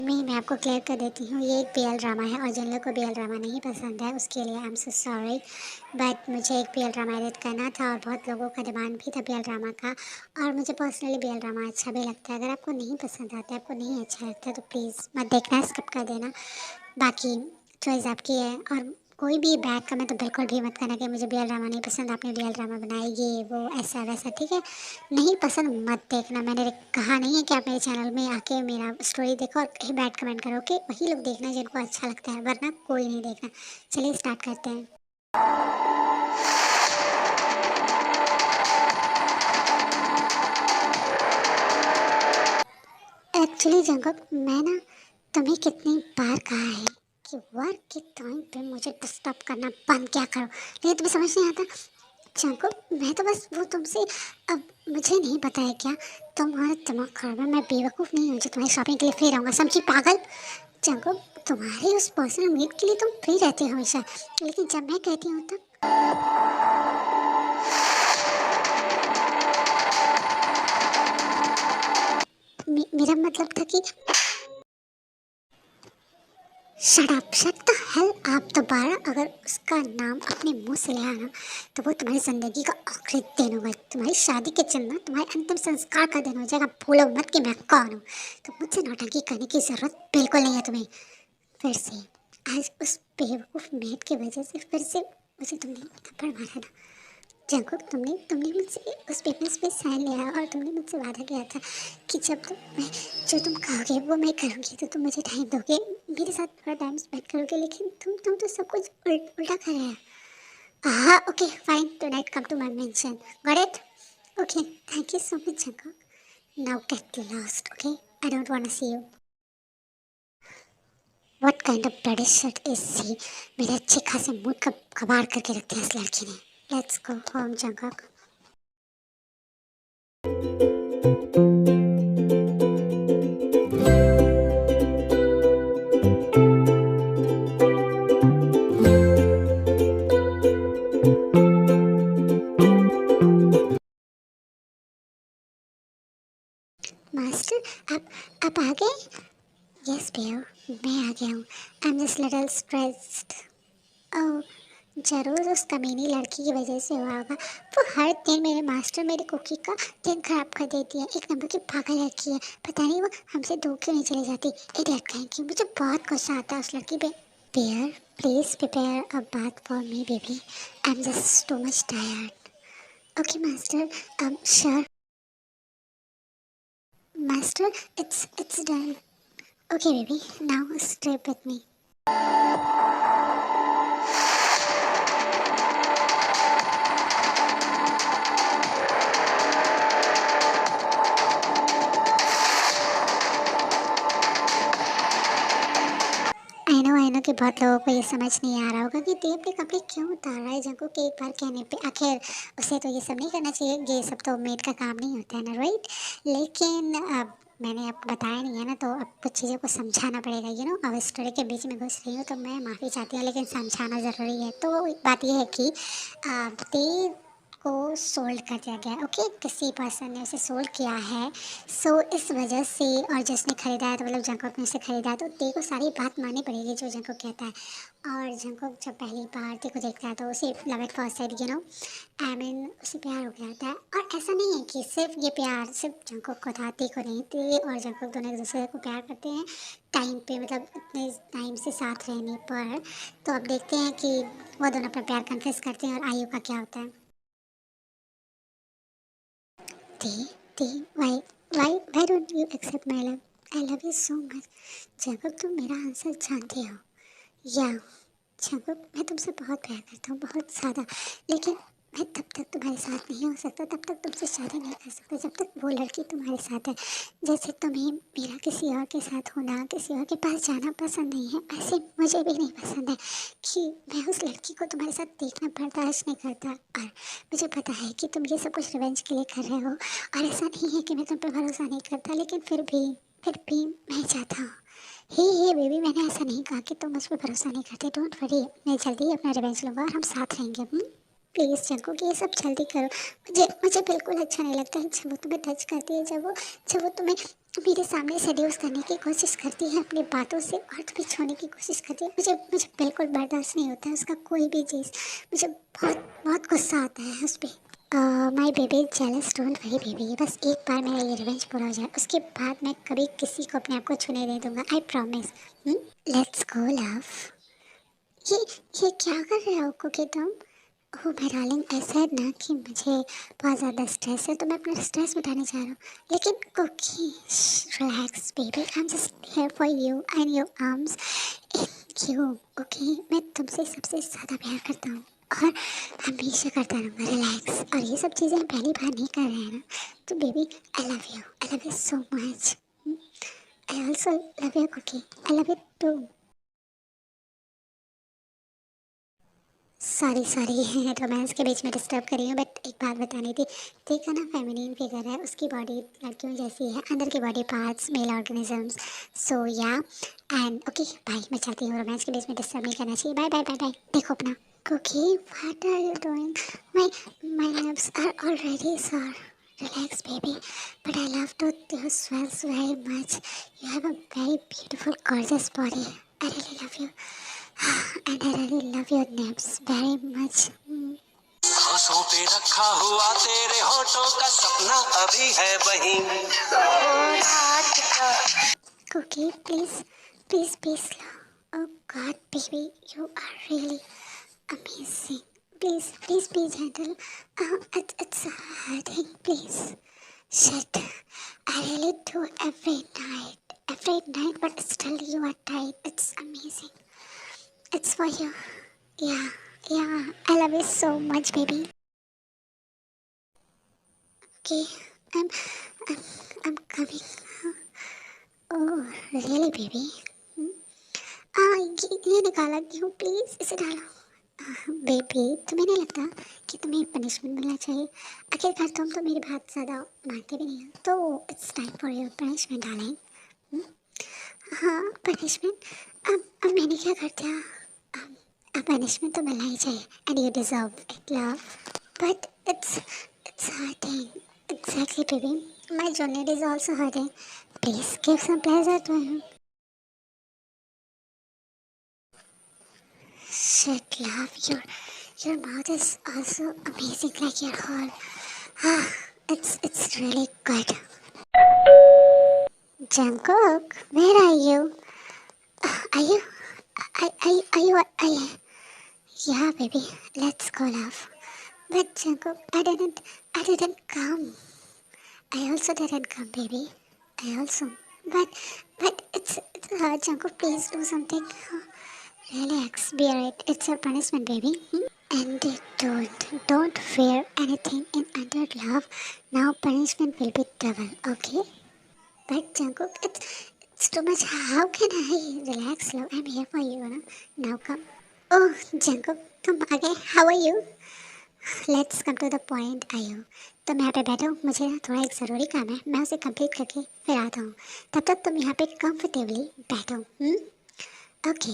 मैं आपको क्लियर कर देती हूँ, ये एक बीएल ड्रामा है और जिन लोगों को बीएल ड्रामा नहीं पसंद है उसके लिए I am so sorry, but मुझे एक बीएल ड्रामा एडिट करना था और बहुत लोगों का डिमांड भी था बीएल ड्रामा का। और मुझे पर्सनली बीएल ड्रामा अच्छा भी लगता है। अगर आपको नहीं पसंद आता है, आपको नहीं अच्छा लगता है, तो प्लीज़ मत देखना, स्किप कर देना। बाकी चॉइस आपकी है। और कोई भी बैड कमेंट तो बिल्कुल भी मत करना कि मुझे बीएल ड्रामा नहीं पसंद, आपने बीएल ड्रामा बनाया ये वो ऐसा वैसा, ठीक है? नहीं पसंद मत देखना। मैंने कहा नहीं है कि आप मेरे चैनल में आके मेरा स्टोरी देखो और कहीं बैड कमेंट करो, ओके? वही लोग देखना जिनको अच्छा लगता है, वरना कोई नहीं देखना। चलिए स्टार्ट करते हैं। एक्चुअली जंगल, मैं ना तुम्हें कितनी बार कहा है कि वर्क के टाइम पे मुझे डिस्टर्ब करना बंद क्या करो, लेकिन तुम्हें समझ नहीं आता। चाको, मैं तो बस वो तुमसे, अब मुझे नहीं पता है क्या तुम्हारा दिमाग खराब है। मैं बेवकूफ़ नहीं हूँ जो तुम्हारी शॉपिंग के लिए फ्री रहूँगा, समझी पागल? चाको, तुम्हारे उस पर्सनल नीड के लिए तुम फ्री रहते हो हमेशा, लेकिन जब मैं कहती हूँ तब मेरा मतलब था कि शट द हेल आप। दोबारा अगर उसका नाम अपने मुंह से लिया ना तो वो तुम्हारी ज़िंदगी का आखिरी दिन होगा। तुम्हारी शादी के दिन ना तुम्हारे अंतिम संस्कार का दिन हो जाएगा। भूलो मत कि मैं कौन हूँ। तो मुझसे नौटंकी करने की ज़रूरत बिल्कुल नहीं है तुम्हें। फिर से आज उस बेवकूफ़ मेड की वजह से फिर से मुझे तुमने थप्पड़ मारा ना। जंकुक, तुमने तुमने मुझसे उस पेपर्स पे साइन लिया और तुमने मुझसे वादा किया था कि जब मैं जो तुम कहोगे वो मैं करूँगी, तो तुम मुझे टाइम दोगे, मेरे साथ थोड़ा टाइम स्पेंड करोगे। लेकिन तुम तो सब कुछ उल्टा कर रहे हो। हाँ, okay fine, tonight come to my mansion, got it? Okay, thank you so much Jungkook. Now get lost, okay? I don't want to see you. What kind of bloody shit is see? मेरे अच्छे खासे mood का कबाड़ करके रखते हैं इस लड़की ने। Let's go home Jungkook. Master, आप आ गए? यस भैया, मैं आ गया हूँ। I am just little stressed. Oh, ज़रूर उस कमीनी लड़की की वजह से हुआ होगा। वो हर दिन मेरे मास्टर मेरी कुकी का दिन खराब कर देती है। एक नंबर की पागल लड़की है। पता नहीं वो हमसे दूर क्यों नहीं चली जाती। इडियट कहेंगी। मुझे बहुत गुस्सा आता है उस लड़की पे। Beer, please prepare a bath for me baby. I am just too much tired. Okay master, sure master, it's done. Okay, baby, now sleep with me. I know कि बहुत लोगों को ये समझ नहीं आ रहा होगा कि ते अपने कपड़े क्यों उतार रहा है जंको के एक बार कहने पे। आखिर उसे तो ये सब नहीं करना चाहिए, ये सब तो मेड का काम नहीं होता है ना, राइट? लेकिन अब मैंने आपको बताया नहीं है ना, तो अब कुछ चीज़ों को समझाना पड़ेगा। अब स्टोरी के बीच में घुस रही हूँ तो मैं माफ़ी चाहती हूँ, लेकिन समझाना ज़रूरी है। तो बात ये है कि ते को सोल्ड कर दिया गया, ओके? किसी पर्सन ने उसे सोल्ड किया है। सो इस वजह से, और जिसने खरीदा है तो मतलब जंकुक ने उसे खरीदा है, तो ते को सारी बात माननी पड़ेगी जो जंकुक कहता है। और जंकुक जब पहली बार ते को देखता है तो उसे love at first sight, I mean उसे प्यार हो गया होता है। और ऐसा नहीं है कि सिर्फ ये प्यार सिर्फ जंकुक को था, ते को नहीं। ते और जंकुक दोनों एक दूसरे को प्यार करते हैं टाइम पे, मतलब इतने टाइम से साथ रहने पर। तो अब देखते हैं कि वो दोनों अपना प्यार कन्फेस करते हैं और आयु का क्या होता है। T, T, why don't you accept my love? I love you so much. जब तुम मेरा आंसर जानते हो, या जब मैं तुमसे बहुत प्यार करता हूँ, बहुत ज़्यादा। लेकिन मैं तब तक तुम्हारे साथ नहीं हो सकता, तब तक तुमसे शादी नहीं कर सकता जब तक वो लड़की तुम्हारे साथ है। जैसे तुम्हें मेरा किसी और के साथ होना, किसी और के पास जाना पसंद नहीं है, वैसे मुझे भी नहीं पसंद है कि मैं उस लड़की को तुम्हारे साथ देखना बर्दाश्त नहीं करता। और मुझे पता है कि तुम ये सब कुछ रिवेंज के लिए कर रहे हो, और ऐसा नहीं है कि मैं तुम पर भरोसा नहीं करता, लेकिन फिर भी मैं चाहता हूँ। हे बेबी, मैंने ऐसा नहीं कहा कि तुम मुझ पर भरोसा नहीं करते। डोंट वरी, मैं जल्दी ही अपना रिवेंज लूँगा और हम साथ रहेंगे। प्लीज़ जंको कि ये सब जल्दी करो। मुझे मुझे बिल्कुल अच्छा नहीं लगता है जब वो तुम्हें टच करती है, जब वो तुम्हें मेरे सामने सेड्यूस करने की कोशिश करती है अपनी बातों से और तुम्हें छोड़ने की कोशिश करती है। मुझे मुझे बिल्कुल बर्दाश्त नहीं होता है उसका कोई भी चीज़। मुझे बहुत बहुत गुस्सा आता है उस पर। My baby jealous don't worry baby, बस एक बार मेरा ये रिवेंज पूरा हो जाए, उसके बाद मैं कभी किसी को अपने आप को छूने नहीं दूंगा, I promise. Let's go love. ये ये क्या कर रहे हो कुकी तुम? ओह माय डार्लिंग, ऐसा है ना कि मुझे बहुत ज़्यादा स्ट्रेस है तो मैं अपना स्ट्रेस मिटाने जा रहा हूँ। लेकिन cookie relax baby, I am just here for you and your arms in you. Okay, मैं तुमसे सबसे ज़्यादा प्यार करता हूँ और हमेशा करता रहूँगा। रिलैक्स। और ये सब चीज़ें हम पहली बार नहीं कर रहे हैं ना, तो baby I love you so much. I also love you cookie, I love you too. Sorry sorry romance के बीच में डिस्टर्ब कर रही हूँ, बट एक बात बतानी थी। देखा ना, फेमिनिन फिगर है, उसकी बॉडी लड़कियों जैसी है, अंदर के बॉडी पार्ट्स मेल ऑर्गेनिजम्स। सो या एंड ओके बाय, मैं चाहती हूँ रोमांस के बीच में डिस्टर्ब नहीं करना चाहिए। बाय बाय बाय बाय, देखो अपना। Okay what are you doing? My my nerves are already sore. Relax, baby. But I love to your swells very much. You have a very beautiful, gorgeous body. I really love you. And I really love your naps very much. होठों पे रखा हुआ तेरे होठों का सपना अभी है वहीं। Cookie, please be slow. Oh God, baby, you are really amazing. Please be gentle. It's hurting. Please, shit. I really do every night, but still you are tight. It's amazing. It's for you. Yeah, yeah. I love you so much, baby. Okay, I'm, I'm, I'm coming. Oh, really, baby? ये निकाला क्यों? Please इसे डालो। Baby, तुम्हें नहीं लगता कि तुम्हें पनिशमेंट मिलना चाहिए? आखिरकार तुम तो मेरी बात ज़्यादा मानते भी नहीं हो, तो it's time for your punishment डालेंगे। हाँ, पनिशमेंट। अब मैंने क्या कर दिया? अब पनिशमेंट तो मिलना ही चाहिए and you deserve it love. But it's hurting. Exactly, baby. My journey is also hurting. Please give some pleasure to him. Shit, love. Your mouth is also amazing, like your whole. Ah, it's really good. Jungkook, where are you? Are you? Are you? Yeah, baby. Let's go, love. But Jungkook, I didn't come. I also didn't come, baby. I also. But, it's hard, Jungkook. Please do something. Relax, bear it. It's your punishment, baby. And don't fear anything in under love. Now punishment will be double, okay? But Jungkook, it's too much. How can I relax, love? I'm here for you, na? Now come. Oh, Jungkook, come again. How are you? Let's come to the point आयो। तुम यहाँ पे बैठो, मुझे ना थोड़ा एक ज़रूरी काम है, मैं उसे कंप्लीट करके फिर आता हूँ। तब तक तुम यहाँ पे कंफर्टेबली बैठो। ओके।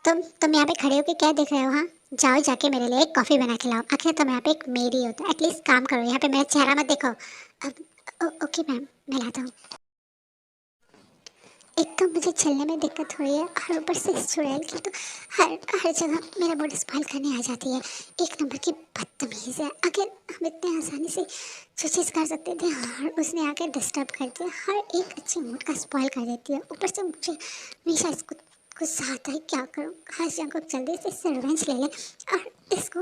तुम यहाँ पे खड़े होके क्या देख रहे हो? हाँ, जाओ जाके मेरे लिए एक कॉफ़ी बना के लाओ। आखिर तुम यहाँ पे एक मेड ही हो तो एटलीस्ट काम करो, यहाँ पे मेरा चेहरा मत देखो। अब ओके मैम, मैं लाता हूँ। एक तो मुझे चलने में दिक्कत हो रही है और ऊपर से इस चुड़ैल की तो हर हर जगह मेरा मूड स्पॉइल करने आ जाती है। एक नंबर की बदतमीज़ है। अगर हम इतने आसानी से जो चीज़ कर सकते थे और उसने आकर डिस्टर्ब कर दिया, हर एक अच्छे मूड का स्पॉइल कर देती है। ऊपर से मुझे हमेशा इसको गुस्सा आता है, क्या करूँ? हर जगह को जल्दी से इससे रिवेंज ले ले और इसको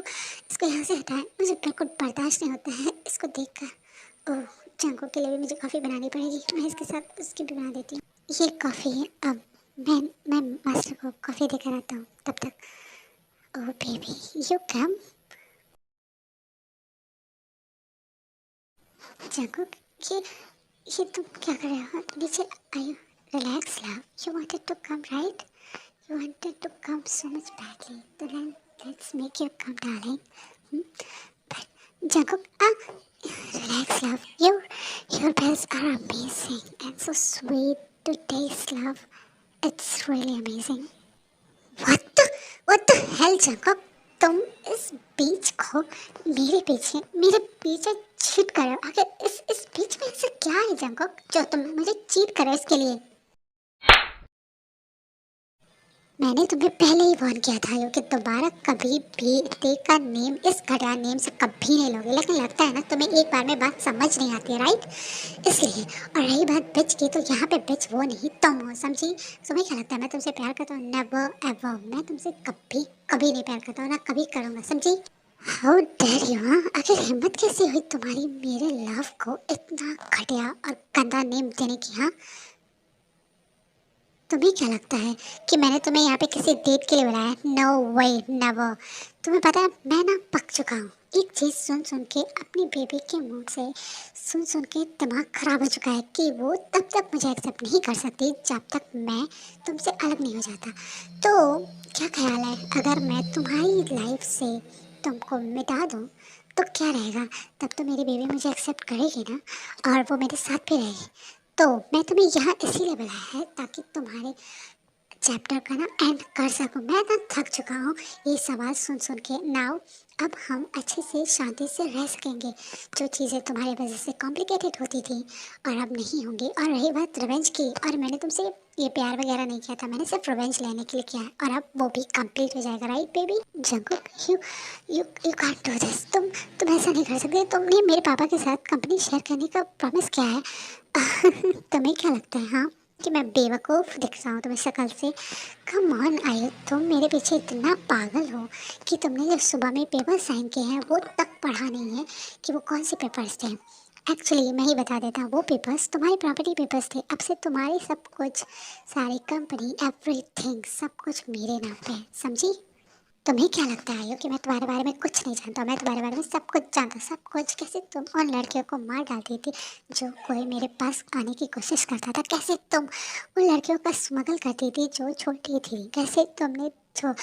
इसको यहाँ से हटाए। मुझे बिल्कुल बर्दाश्त नहीं होता है इसको देख कर। ओह, जंको के लिए भी मुझे कॉफ़ी बनानी पड़ेगी। मैं इसके साथ उसकी भी बना देती हूँ। ये कॉफ़ी है। अब मैं मास्टर को कॉफ़ी देकर आता हूँ तब तक। Oh baby, you come. Jungkook, ये ये तुम क्या कर रहे हो? नीचे आयो। Relax love, you wanted to come right? You wanted to come so much badly, तो let's make you come darling. But Jungkook, relax love, your breasts are amazing and so sweet to taste love. It's really amazing. What the hell, Jacob? तुम इस बीच को मेरे पीछे cheat कर रहे हो? आखिर इस बीच में ऐसा क्या है जंगकुक जो तुम मुझे चीट कर रहे हो इसके लिए? मैंने तुम्हें पहले ही वार्न किया था यो कि दोबारा कभी भी ते का नेम इस घटिया नेम से कभी नहीं लोगे, लेकिन लगता है ना तुम्हें एक बार में बात समझ नहीं आती है, राइट? इसलिए। और रही बात बिच की, तो यहाँ पे बिच वो नहीं तुम हो, समझी? तुम्हें क्या लगता है मैं तुमसे प्यार करता हूँ? Never ever. मैं तुमसे कभी कभी नहीं प्यार करता हूँ, ना कभी करूँगा, समझी? How dare you! हाँ, आखिर हिम्मत कैसे हुई तुम्हारी मेरे लव को इतना घटिया और गंदा नेम देने की? हाँ, तुम्हें क्या लगता है कि मैंने तुम्हें यहाँ पे किसी डेट के लिए बुलाया? नो वे, नेवर। तुम्हें पता है मैं ना पक चुका हूँ। एक चीज़ सुन सुन के, अपनी बेबी के मुंह से सुन सुन के दिमाग खराब हो चुका है कि वो तब तक मुझे एक्सेप्ट नहीं कर सकती जब तक मैं तुमसे अलग नहीं हो जाता। तो क्या ख्याल है अगर मैं तुम्हारी लाइफ से तुमको मिटा दूँ तो क्या रहेगा? तब तो मेरी बेबी मुझे एक्सेप्ट करेगी ना, और वो मेरे साथ भी रहेगी। तो मैं तुम्हें यहाँ इसीलिए बुलाया है ताकि तुम्हारे चैप्टर का ना एंड कर सकूं। मैं ना थक चुका हूँ ये सवाल सुन सुन के। नाउ अब हम अच्छे से शांति से रह सकेंगे। जो चीज़ें तुम्हारी वजह से कॉम्प्लिकेटेड होती थी और अब नहीं होंगी। और रही बात रिवेंज की, और मैंने तुमसे ये प्यार वगैरह नहीं किया था, मैंने सिर्फ रिवेंज लेने के लिए किया है, और अब वो भी कंप्लीट हो जाएगा, right baby? Jungkook, you you you can't do this. तुम ऐसा नहीं कर सकते। तुमने मेरे पापा के साथ कंपनी शेयर करने का प्रॉमिस किया है। तुम्हें क्या लगता है हाँ कि मैं बेवकूफ़ दिख रहा हूँ तुम्हें शक्ल से? कम ऑन आयु, तुम मेरे पीछे इतना पागल हो कि तुमने जो सुबह में पेपर साइन किए हैं वो तक पढ़ा नहीं है कि वो कौन से पेपर्स थे। एक्चुअली मैं ही बता देता हूँ, वो पेपर्स तुम्हारी प्रॉपर्टी पेपर्स थे। अब से तुम्हारी सब कुछ, सारी कंपनी, एवरीथिंग, सब कुछ मेरे नाम पे है, समझी? तुम्हें क्या लगता है आयु कि मैं तुम्हारे बारे में कुछ नहीं जानता? मैं तुम्हारे बारे में सब कुछ जानता, सब कुछ। कैसे तुम उन लड़कियों को मार डालती थी जो कोई मेरे पास आने की कोशिश करता था, कैसे तुम उन लड़कियों का स्मगल करती थी जो छोटी थी, कैसे तुमने जो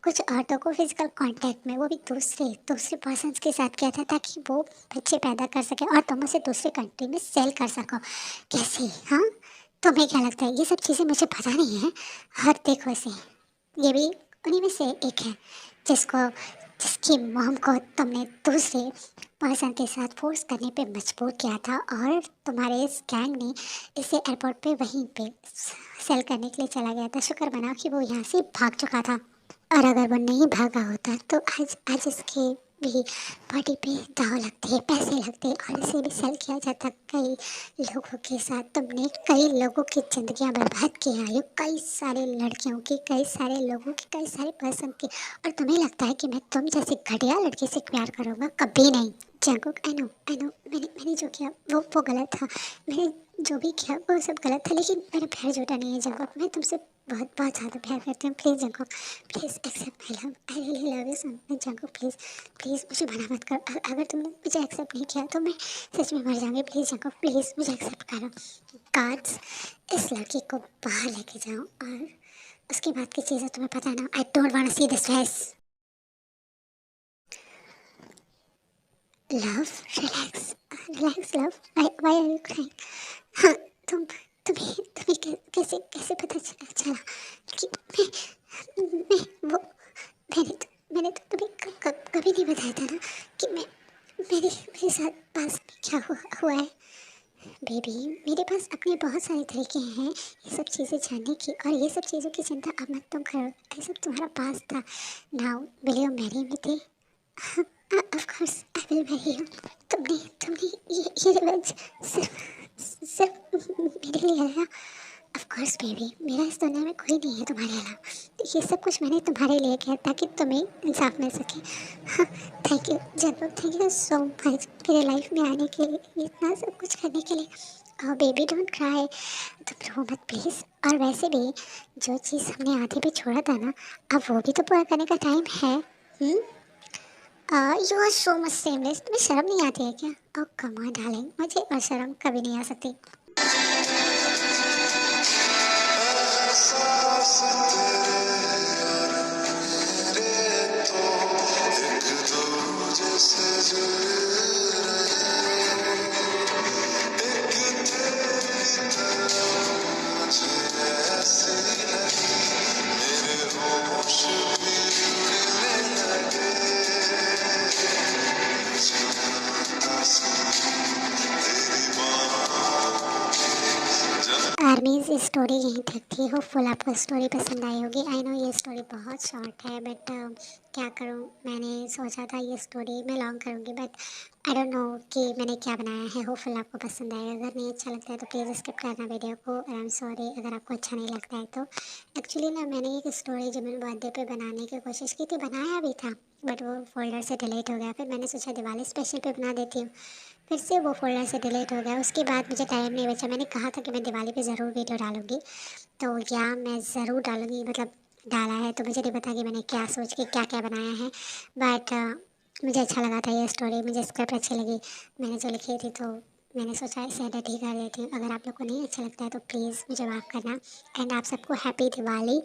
कुछ औरतों को फिजिकल कांटेक्ट में, वो भी दूसरे दूसरे पर्सन्स के साथ किया था ताकि वो बच्चे पैदा कर सके और तुम उसे दूसरे कंट्री में सेल कर सको, कैसे? हाँ, तुम्हें क्या लगता है ये सब चीज़ें मुझे पता नहीं है? और देखो इसे, ये भी उन्हीं में से एक है जिसको जिसकी मॉम को तुमने दूसरे पर्सन के साथ फोर्स करने पे मजबूर किया था, और तुम्हारे इस गैंग ने इसे एयरपोर्ट पे वहीं पे सेल करने के लिए चला गया था। शुक्र मनाओ कि वो यहाँ से भाग चुका था, और अगर वो नहीं भागा होता तो आज आज इसके भी पार्टी पे दाव लगते, पैसे लगते, और इसे भी सेल किया जाता कई लोगों के साथ। तुमने कई लोगों की ज़िंदगियां बर्बाद की हैं, कई सारे लड़कियों की, कई सारे लोगों की, कई सारे पर्सन की। और तुम्हें लगता है कि मैं तुम जैसे घटिया लड़के से प्यार करूँगा? कभी नहीं। जंकुक, आई नो, मैंने जो किया वो गलत था। मैंने जो भी किया वो सब गलत था, लेकिन मेरा प्यार झूठा नहीं है जंकुक। मैं तुमसे बहुत बहुत ज़्यादा प्यार करती हूँ। Please Jungkook, please accept my love. I really love you so much Jungkook. Please please मुझे मना मत करो। अगर तुमने मुझे एक्सेप्ट नहीं किया तो मैं सच में मर जाऊँगी। प्लीज़ जंकुक, प्लीज़ मुझे एक्सेप्ट करो। गार्ड्स, इस लड़की को बाहर लेके जाओ, और उसके बाद की चीज़ें तुम्हें पता है ना। I don't want to see this face. Love, relax, relax love. Why are you crying? हाँ, तुम्हें कैसे कैसे पता चला कि मैं वो मैंने तो तुम्हें कभी नहीं बताया था ना कि मेरे साथ पास में क्या हुआ है। बेबी, मेरे पास अपने बहुत सारे तरीके हैं ये सब चीज़ें जानने की, और ये सब चीज़ों की चिंता अब मत तुम करो। ये सब तुम्हारा पास था। Now will you marry me थे? Of course I will marry you. तुमने ये रिवेंज सिर्फ सिर्फ मेरे लिए आया? ऑफ कोर्स बेबी, मेरा इस दुनिया में कोई नहीं है तुम्हारे अलावा। ये सब कुछ मैंने तुम्हारे लिए किया ताकि तुम्हें इंसाफ मिल सके। हाँ, thank you general, thank you so much मेरे लाइफ में आने के लिए, इतना सब कुछ करने के लिए। बेबी डोंट क्राई, तुम रो मत प्लीज़। और वैसे भी जो चीज़ हमने आधे पे छोड़ा था ना, अब वो भी तो पूरा करने का टाइम है। You are so much seamless. तुम्हें शर्म नहीं आती है क्या? ओह कम ऑन डार्लिंग, मुझे और शर्म कभी नहीं आ सकती। की स्टोरी यहीं तक थी। होपफुल आपको स्टोरी पसंद आई होगी। आई नो ये स्टोरी बहुत शॉर्ट है, बट क्या करूँ, मैंने सोचा था ये स्टोरी मैं लॉन्ग करूँगी, बट आई डोंट नो कि मैंने क्या बनाया है। होपफुल आपको पसंद आएगा। अगर नहीं अच्छा लगता है तो प्लीज़ स्किप करना वीडियो को। आई एम सॉरी अगर आपको अच्छा नहीं लगता है तो। एक्चुअली ना मैंने एक स्टोरी जब मैंने बर्थडे पे बनाने की कोशिश की थी, बनाया भी था, बट वो फ़ोल्डर से डिलीट हो गया। फिर मैंने सोचा दिवाली स्पेशल पे बना देती हूँ, फिर से वो फ़ोल्डर से डिलीट हो गया। उसके बाद मुझे टाइम नहीं बचा। मैंने कहा था कि मैं दिवाली पे ज़रूर वीडियो डालूँगी, तो या मैं ज़रूर डालूँगी, मतलब डाला है। तो मुझे नहीं पता कि मैंने क्या सोच के क्या-क्या बनाया है, बट मुझे अच्छा लगा था ये स्टोरी, मुझे स्क्रिप्ट अच्छी लगी मैंने जो लिखी थी, तो मैंने सोचा इसे एडिट ही कर देती हूँ। अगर आप लोग को नहीं अच्छा लगता है तो प्लीज़ मुझे माफ़ करना। एंड आप सबको हैप्पी दिवाली।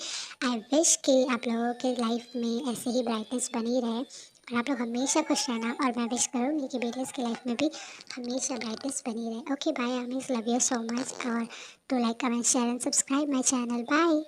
आई विश कि आप लोगों के लाइफ में ऐसे ही ब्राइटनेस बनी रहे और आप लोग हमेशा खुश रहना, और मैं विश करूँगी कि बेटीज़ की लाइफ में भी हमेशा ब्राइटनेस बनी रहे। Okay bye, I means love you so much, और do like comment share and subscribe my channel. Bye.